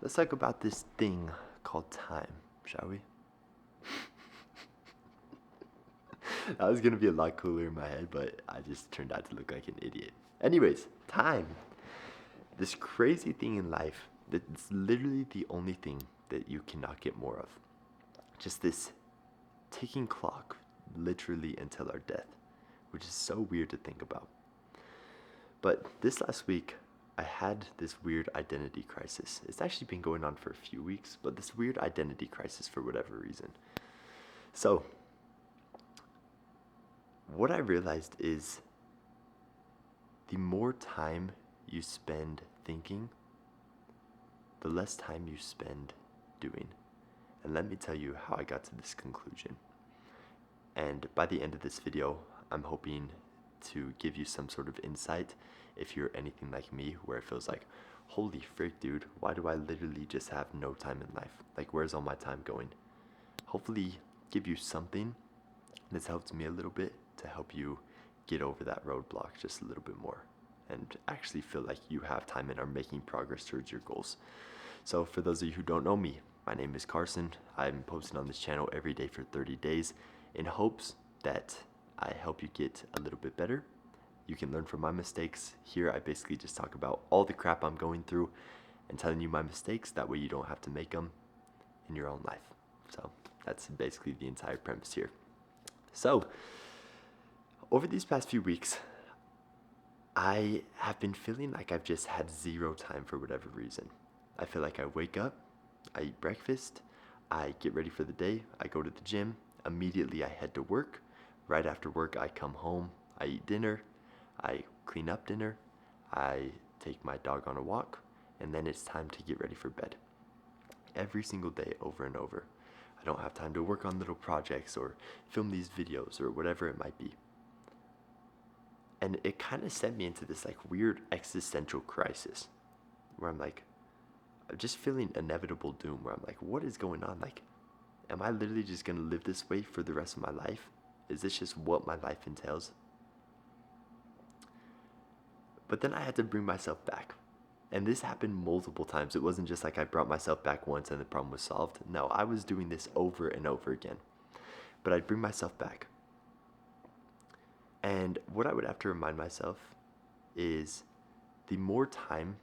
let's talk about this thing called time, shall we? That was gonna be a lot cooler in my head, but I just turned out to look like an idiot. Anyways, time. This crazy thing in life that's literally the only thing that you cannot get more of. Just this ticking clock, literally until our death, which is so weird to think about. But this last week, I had this weird identity crisis. It's actually been going on for a few weeks, but this weird identity crisis for whatever reason. So, what I realized is the more time you spend thinking, the less time you spend doing. And let me tell you how I got to this conclusion. And by the end of this video, I'm hoping to give you some sort of insight if you're anything like me, where it feels like, holy frick, dude, why do I literally just have no time in life? Like, where's all my time going? Hopefully give you something that's helped me a little bit to help you get over that roadblock just a little bit more and actually feel like you have time and are making progress towards your goals. So for those of you who don't know me, my name is Carson. I'm posting on this channel every day for 30 days in hopes that I help you get a little bit better. You can learn from my mistakes. Here I basically just talk about all the crap I'm going through and telling you my mistakes. That way you don't have to make them in your own life. So that's basically the entire premise here. So over these past few weeks, I have been feeling like I've just had zero time for whatever reason. I feel like I wake up, I eat breakfast, I get ready for the day, I go to the gym, immediately I head to work. Right after work, I come home, I eat dinner, I clean up dinner, I take my dog on a walk, and then it's time to get ready for bed. Every single day, over and over. I don't have time to work on little projects or film these videos or whatever it might be. And it kind of sent me into this like weird existential crisis where I'm like, just feeling inevitable doom, where I'm like, what is going on? Like, am I literally just gonna live this way for the rest of my life? Is this just what my life entails? But then I had to bring myself back. And this happened multiple times. It wasn't just like I brought myself back once and the problem was solved. No, I was doing this over and over again. But I'd bring myself back. And what I would have to remind myself is the more time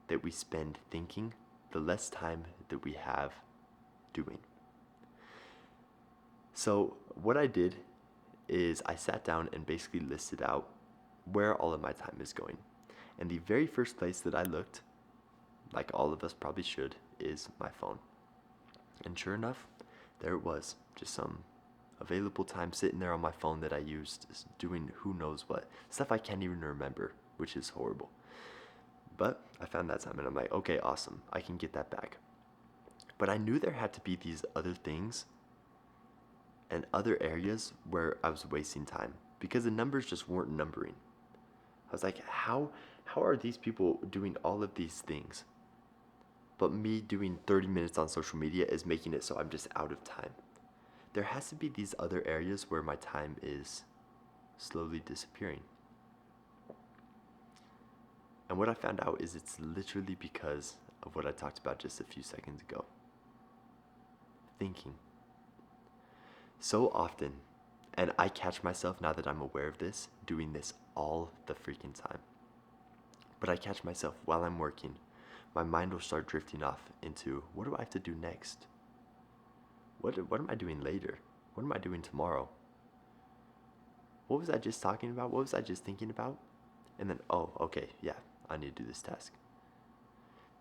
that we spend thinking, the less time that we have doing. So what I did is I sat down and basically listed out where all of my time is going. And the very first place that I looked, like all of us probably should, is my phone. And sure enough, there it was, just some available time sitting there on my phone that I used doing who knows what, stuff I can't even remember, which is horrible. But I found that time and I'm like, okay, awesome, I can get that back. But I knew there had to be these other things and other areas where I was wasting time because the numbers just weren't numbering. I was like, how are these people doing all of these things, but me doing 30 minutes on social media is making it so I'm just out of time? There has to be these other areas where my time is slowly disappearing. And what I found out is it's literally because of what I talked about just a few seconds ago. Thinking. So often, and I catch myself now that I'm aware of this, doing this all the freaking time. But I catch myself while I'm working, my mind will start drifting off into, what do I have to do next? What am I doing later? What am I doing tomorrow? What was I just talking about? What was I just thinking about? And then, oh, okay, yeah, I need to do this task.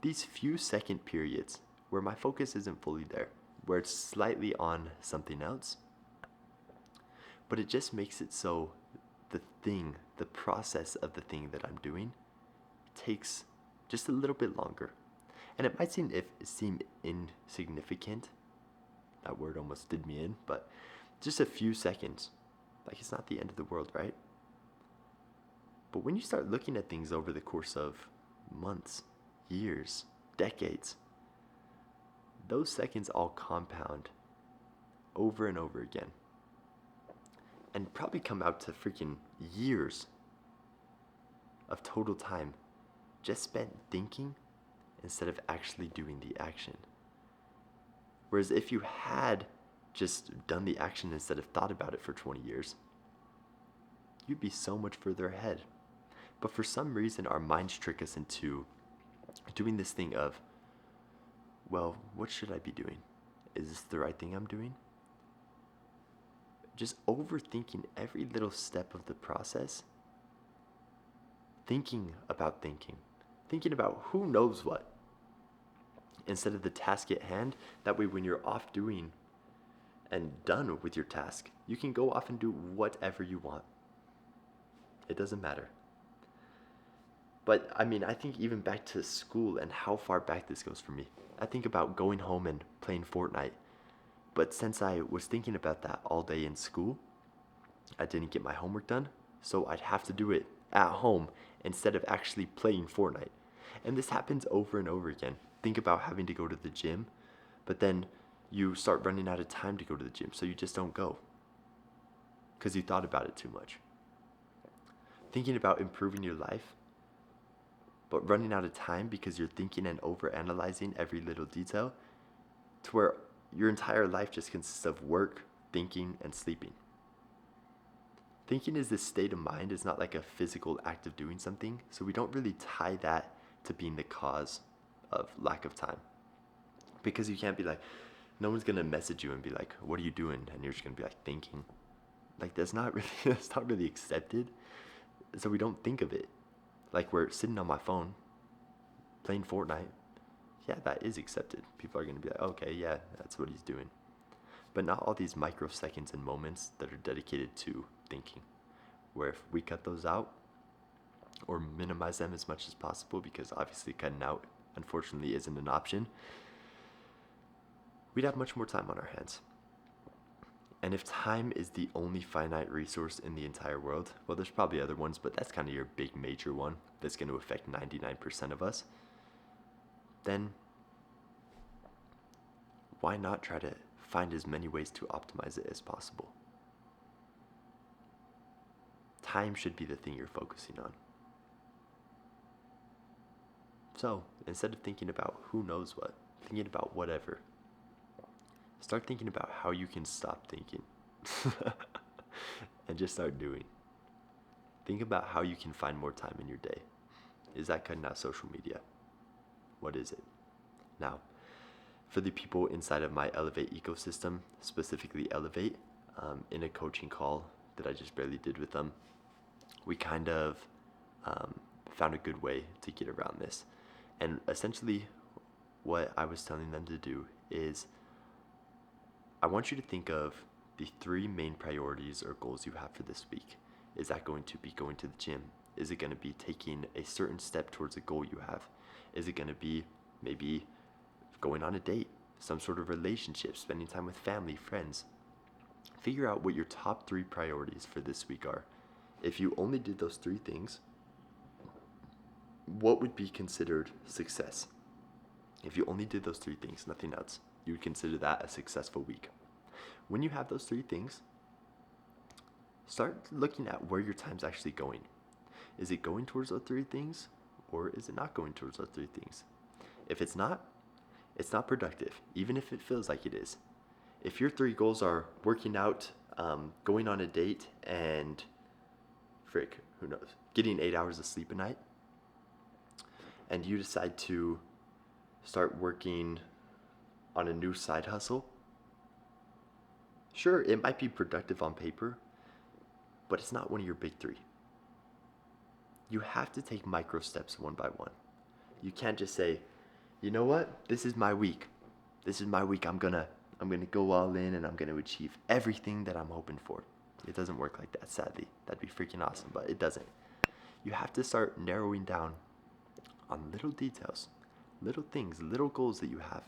These few second periods where my focus isn't fully there, where it's slightly on something else, but it just makes it so the process of the thing that I'm doing takes just a little bit longer. And it might seem insignificant. That word almost did me in, but just a few seconds. Like, it's not the end of the world, right? But when you start looking at things over the course of months, years, decades, those seconds all compound over and over again. And probably come out to freaking years of total time just spent thinking instead of actually doing the action. Whereas if you had just done the action instead of thought about it for 20 years, you'd be so much further ahead. But for some reason, our minds trick us into doing this thing of, well, what should I be doing? Is this the right thing I'm doing? Just overthinking every little step of the process. Thinking about who knows what, instead of the task at hand. That way, when you're off doing and done with your task, you can go off and do whatever you want. It doesn't matter. But I mean, I think even back to school and how far back this goes for me. I think about going home and playing Fortnite. But since I was thinking about that all day in school, I didn't get my homework done, so I'd have to do it at home instead of actually playing Fortnite. And this happens over and over again. Think about having to go to the gym, but then you start running out of time to go to the gym, so you just don't go because you thought about it too much. Thinking about improving your life, but running out of time because you're thinking and overanalyzing every little detail, to where your entire life just consists of work, thinking, and sleeping. Thinking is this state of mind. It's not like a physical act of doing something, so we don't really tie that to being the cause of lack of time. Because you can't be like, no one's gonna message you and be like, what are you doing? And you're just gonna be like, thinking. Like, that's not really accepted. So we don't think of it. Like, we're sitting on my phone playing Fortnite. Yeah, that is accepted. People are gonna be like, okay, yeah, that's what he's doing. But not all these microseconds and moments that are dedicated to thinking, where if we cut those out or minimize them as much as possible, because obviously cutting out unfortunately isn't an option, we'd have much more time on our hands. And if time is the only finite resource in the entire world, well, there's probably other ones, but that's kind of your big major one that's going to affect 99% of us, then why not try to find as many ways to optimize it as possible? Time should be the thing you're focusing on. So, instead of thinking about who knows what, thinking about whatever, start thinking about how you can stop thinking and just start doing. Think about how you can find more time in your day. Is that cutting out social media? What is it? Now, for the people inside of my Elevate ecosystem, specifically Elevate, in a coaching call that I just barely did with them, we kind of found a good way to get around this. And essentially, what I was telling them to do is, I want you to think of the 3 main priorities or goals you have for this week. Is that going to be going to the gym? Is it going to be taking a certain step towards a goal you have? Is it going to be maybe going on a date, some sort of relationship, spending time with family, friends? Figure out what your top 3 priorities for this week are. If you only did those 3 things, what would be considered success? If you only did those 3 things, nothing else, you would consider that a successful week. When you have those 3 things, start looking at where your time's actually going. Is it going towards those 3 things, or is it not going towards those 3 things? If it's not productive, even if it feels like it is. If your 3 goals are working out, going on a date, and who knows, getting 8 hours of sleep a night, and you decide to start working on a new side hustle, sure, it might be productive on paper, but it's not one of your big 3. You have to take micro steps one by one. You can't just say, you know what, this is my week. I'm gonna go all in and I'm gonna achieve everything that I'm hoping for. It doesn't work like that, sadly. That'd be freaking awesome, but it doesn't. You have to start narrowing down on little details, little things, little goals that you have.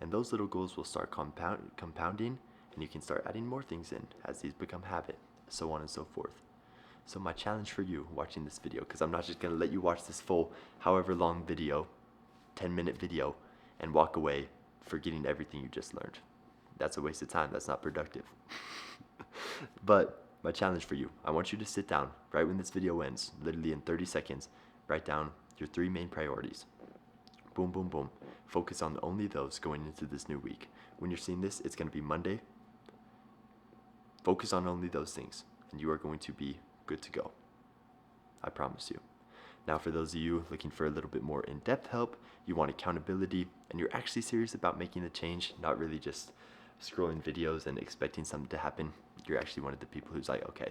And those little goals will start compounding, and you can start adding more things in as these become habit, so on and so forth. So my challenge for you watching this video, because I'm not just going to let you watch this full however long video, 10-minute video, and walk away forgetting everything you just learned. That's a waste of time. That's not productive. But my challenge for you, I want you to sit down right when this video ends, literally in 30 seconds, write down your 3 main priorities. boom, boom, boom. Focus on only those going into this new week. When you're seeing this, it's going to be Monday. Focus on only those things, and you are going to be good to go. I promise you. Now, for those of you looking for a little bit more in-depth help, you want accountability, and you're actually serious about making a change, not really just scrolling videos and expecting something to happen. You're actually one of the people who's like, okay,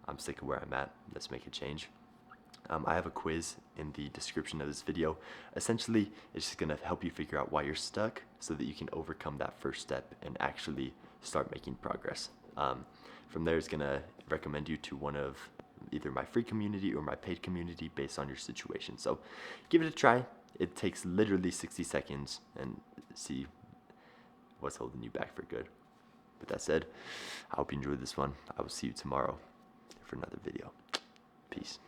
I'm sick of where I'm at. Let's make a change. I have a quiz in the description of this video. Essentially, it's just going to help you figure out why you're stuck so that you can overcome that first step and actually start making progress. From there, it's going to recommend you to one of either my free community or my paid community based on your situation. So give it a try. It takes literally 60 seconds and see what's holding you back for good. With that said, I hope you enjoyed this one. I will see you tomorrow for another video. Peace.